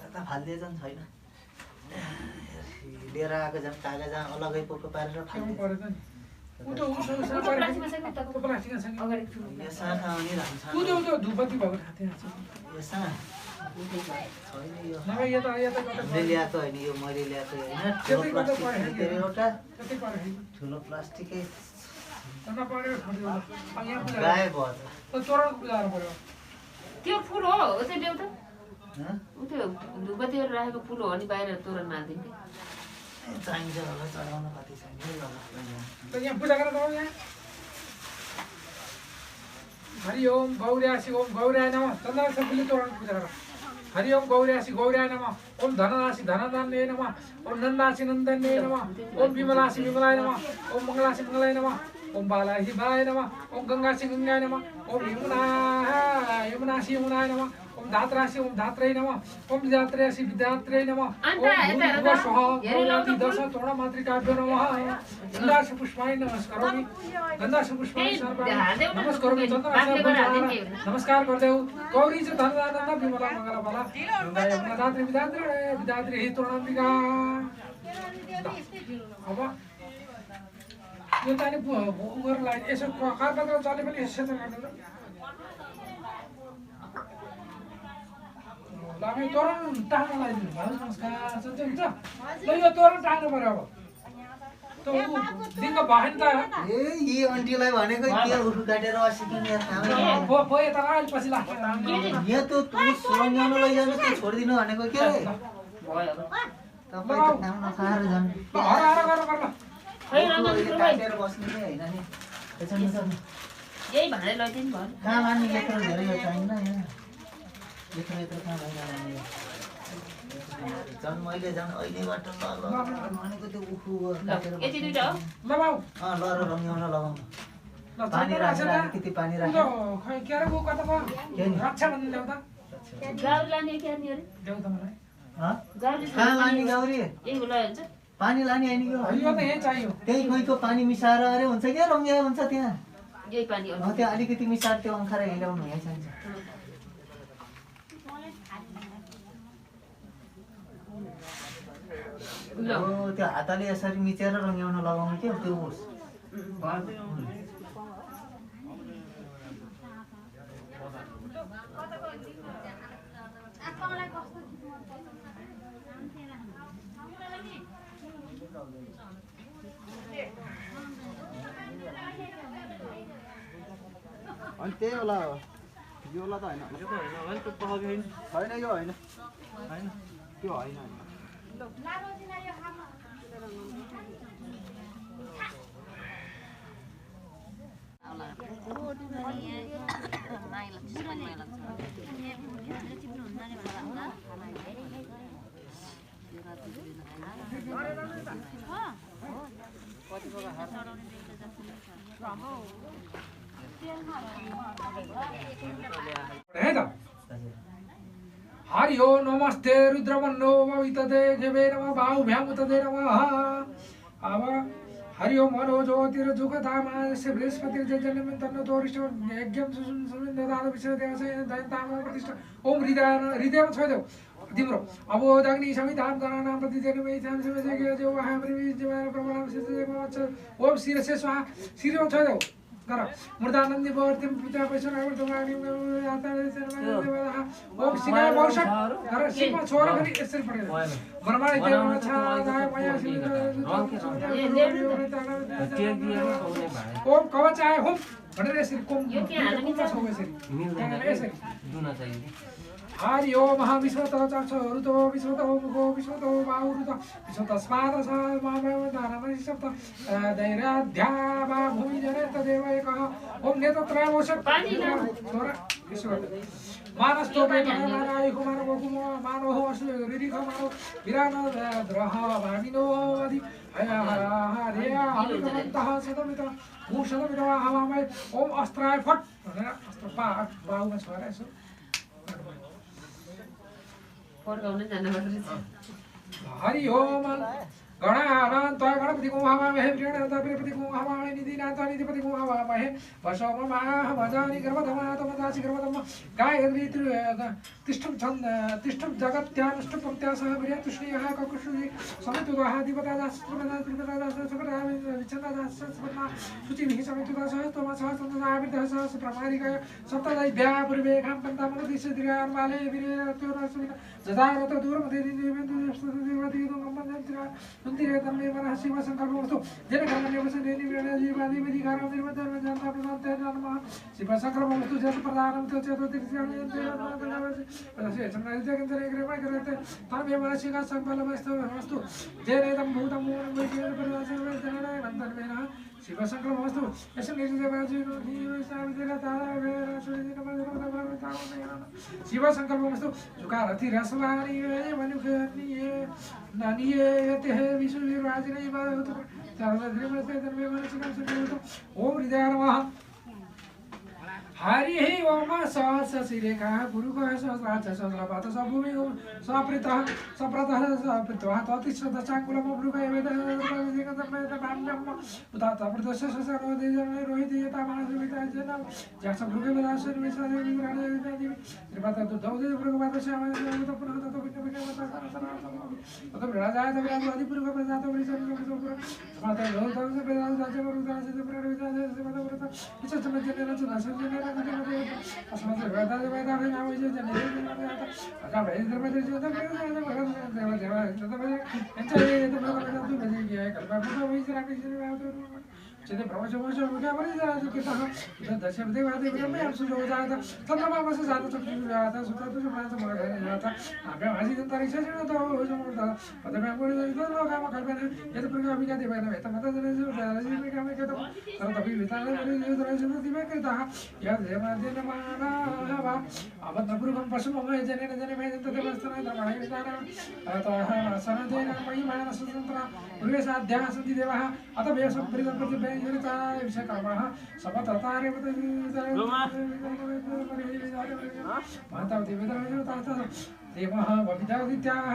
कता फाल्दिए झन् छैन लिएर आएको झन् कागज अलगै पोको पारेर फाल्दिए ल्याएको होइन यो मैले ल्याएको होइन ठुलो प्लास्टिकै गायब भयो त्यो फुल हो त्यो ल्याउ त त्यो धुपबत्तीहरू राखेको फुल हो अनि बाहिर तोरण मार्दिन् कि चाहिन्छ होला चढाउन कति चाहिन्छ यहाँ पूजा गरेर जाऊ यहाँ हरि ओम गौर्यासी ओम गौर्याय नमः चन्द्र सबले तोरण पूजा गर हरि ओम गौर्यासी गौर्याय नमः ओम धनराशि धनधान्ये नमः ओम नन्दासी नन्दन्ये नमः ओम विमलासी विमलाय नमः ओम मङ्गलासी मङ्गलाय नमः ओम बालासी बालाय नमः ओम गङ्गासी गङ्गाय नमः ओम यमुनासी यमुनाय नमः ओम धात्रासी ओम धात्रै नमः ओम विधात्रेसी विधात्रै नमः ओम भूर्भुवः गौराति दश तोरण मातृकाभ्यो नमः गन्धासु पुष्पाय नमस्करोमि गन्धासु पुष्पाय नमस्करोमि नमस्कार गर्दै गौरी च धनदानन्द विमला मङ्गला बला गङ्गा यमुना धात्री विधात्री विधात्री हि तोरणाम्बिका अब यो त नि उगरलाई यसो कागपत्र चले पनि यसो त गर्दैन ल अब यो तोरण टाँग्न लगाइदिनु भयो नमस्कार सन्चै हुन्छ ल यो तोरण टाँग्नु पर्यो अब त ऊ दिङ्ग भएन त ए यी आन्टीलाई भनेको के उठु काटेर असिकिने भयो यता अहिले पछि लाग्छ यहाँ त तु सुरङ्गाउन लैजानु त्यो छोडिदिनु भनेको के भयो तपाईँ त खाना नखाएर झन् हर हर गर गर काटेर बस्ने नै होइन नि यही भनेर लैदिनु भयो कहाँ लाने यत्रो धेरै यो चाहिन्न यहाँ यत्रो कहाँ भइरहने झन् मैले झन् अहिलेबाट ल भनेको त्यो उखु यति दुईटा हो ल बाउ ल र रङ्ग्याउन लगाउनु पानी राखेर अलिकति पानी राखेर खै के रे गो कता भयो रक्षा भन्नु ल्याउ त गाउँ लाने के नि अरे ल्याउ त मलाई कहाँ लाने गाउरी यही होला हुन्छ पानी लाने होइन यो त यही चाहियो त्यही कोहीको पानी मिसाएर अरे हुन्छ क्या रङ्ग्या हुन्छ त्यहाँ यही पानी त्यो अलिकति मिसाएर त्यो अङ्खारा हिँडाउनु यहाँ चाहिन्छ त्यो हातले यसरी मिचेर रङ्ग्याउन लगाउनु के त्यो अनि त्यही होला हो यो होला त होइन होइन यो होइन होइन त्यो होइन हरि ओम नमस्ते रुद्रमन्नो भवितदे देवे नमः बाहुभ्यां तदे नमः अब हरि ओम मनो ज्योतिर जुगधामास्य बृहस्पतिर्जन्यं तन्नो तोरिष्टो यज्ञं सुसुन्ददाद विश्वदेवस्य दयन्ताम प्रतिष्ठा ओम हृदयमा छोइदेऊ तिम्रो अब अग्नि समिताम गणानां प्रतिजनमे इथाम समजगे जो वहाँ प्रविजमान प्रमाण सिद्धमा ओम शिरसे स्वाहा शिरमा छोइदेऊ गर मृदानन्दी वर्तिम पिता पैसनावर तुम्हारी आता है ओम सिंगाय वर्षक गर सिंह छोरा पनि यसरी पढेर ब्रह्माणी देवमा छ दाय माया ओम कवचाय होम भनेर यसरी कोम यो के हाल्नु छ यसरी दुन चाहियो हरि ओम महाविश्वतो चक्षुरुतो विश्वतो मुखो विश्वतो बाहुरुतो विश्वतस्मात् सामामदानमहि सप्त दैराध्यावा भूमिजनेत देवैकः ओम नेत्रत्रयमोषक छोरा विश्व मानस्तो मानायुः मानवकुमो मानवः असुरिरिख मानव विरान द्रह भामिनो आदि हरे हरिमन्तः सदमित भूषदमित हवामय ओम अस्त्राय फट भनेर अस्त्र बाहुमा छोरा यसो फर्काउन जानु पर्छ हरि ओम गणानां त्वा गणपतिं हवामहे प्रियणां प्रियपतिं हवामहे निधिनां त्वा निधिपतिं हवामहे वशोममाह भजानि गर्भधमातमदासि गर्भधम गायत्री तिष्ठं जगत्यानुष्टुप्त्या सह प्रियतुष्णीयः ककुषुषि समितुदाः दिवतादास्त्रमदाः त्रिपदादाः सकटाः विच्छन्दादाः सत्पन्ना शुचिभिः समितुदाः सहस्तोमा सहस्तदाविदः सहस प्रमादिकय सप्तदैभ्यः पूर्वेखां पन्तामनुदिशद्रियान् बाले विरेत्योरसुविन जदारत दूरमधेदिवेन्दुदेवतीदुङ्गम्बन्धन्तिरा सुन्दिरे तन्मे मनः शिवसङ्कल्पमस्तु जनगणनेवसनेनि विरणाजीवादिविधिकारं निर्मधर्मजनताप्रदान्ते नमः शिवसङ्कल्पमस्तु जतप्रदानं चतुर्दिक्ष्याणयन्ते तन्मे मनः शिवसङ्कल्पमस्तु जनेदं भूतं मूलं वैद्यप्रदासर्वजननयनन्तर्वेनः शिवसङ्कल्पमस्तु यस्य निर्देवाजीनो शिवसङ्कल्पमस्तु सुखारथिरसवानि मनुखनिये ननिये यते विशुराजिनैवतु सर्वधर्मस्य तन्मे मनः शिवसङ्कल्पमस्तु ओम हृदयाय नमः हरिः ओम सहस्रशिरेखः गुरुकः सहस्राच सहस्रपात सभूमि सप्रीतः सप्रतः सप्रीतः ततिश्रदशाङ्कुलमभृगः वेदः वेदः उदात्त प्रदर्श सरोदेजने रोहितयता मानसविताजन जसभृगे वेदासन विसादे विराणे विदादि त्रिपात दुद्धौदे भृगवादश्यामः पुनः ततो विज्ञापता ततो राजाय तविराजो अधिपुरुष प्रजातो विसर्जो समाते लोकं से वेदास राजवरुदास से प्रविदास से पदव्रत इच्छाचमजनेन चनासजनेन अस्मत् वेदास वेदास नामैः जनेन अका वेदर्मते चेते प्रवचमोचो मुख्यपरिजातः दशमदेवादेवरम्यं सुजोजात तन्नमामस जात चक्षुजात सुततु समासमगणजात आभ्यमासितन्तरिक्षजनतो समूर्त पदम्याङ्गुलितलोकामकल्पने यत्प्रगामिकादेवेन वेतमतजनजोजालजीविकामेकतः सर्वतपि वितानजनजोजनजनदिवेकृतः यद्देवाद्यनमानाः वा अबद्धपुरुखं पशुममय जनेन जनेमेन तदेवस्तनद्रमणयुष्णानां ततः सनदेन महिमानसुतन्त्रा पूर्वेशाध्याः सन्ति देवाः अथ वेशप्रीतप्रतिभे विषकर्मः सपततारे देवः वविदादित्याः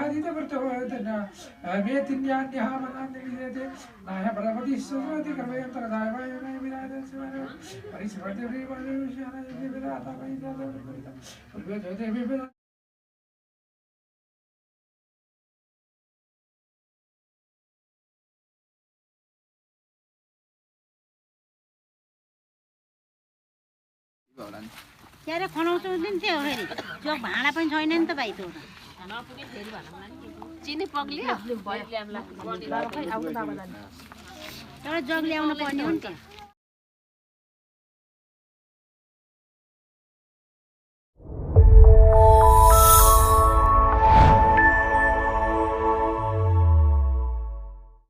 मेतिन्यान्यः मनान्यविजयते नाय प्रभवति सुरति कर्मयन्तरदाय वायुनाय विराजते शिवाय परिस्मृति विषयानाय विराता वैदाता पूर्वे ज्योते विवेद क्यारे खनाउँछौ दिन्थ्यो फेरि त्यो भाँडा पनि छैन नि त भाइ त्यो चिनी पग्लियो एउटा जग ल्याउनु पर्ने हो नि त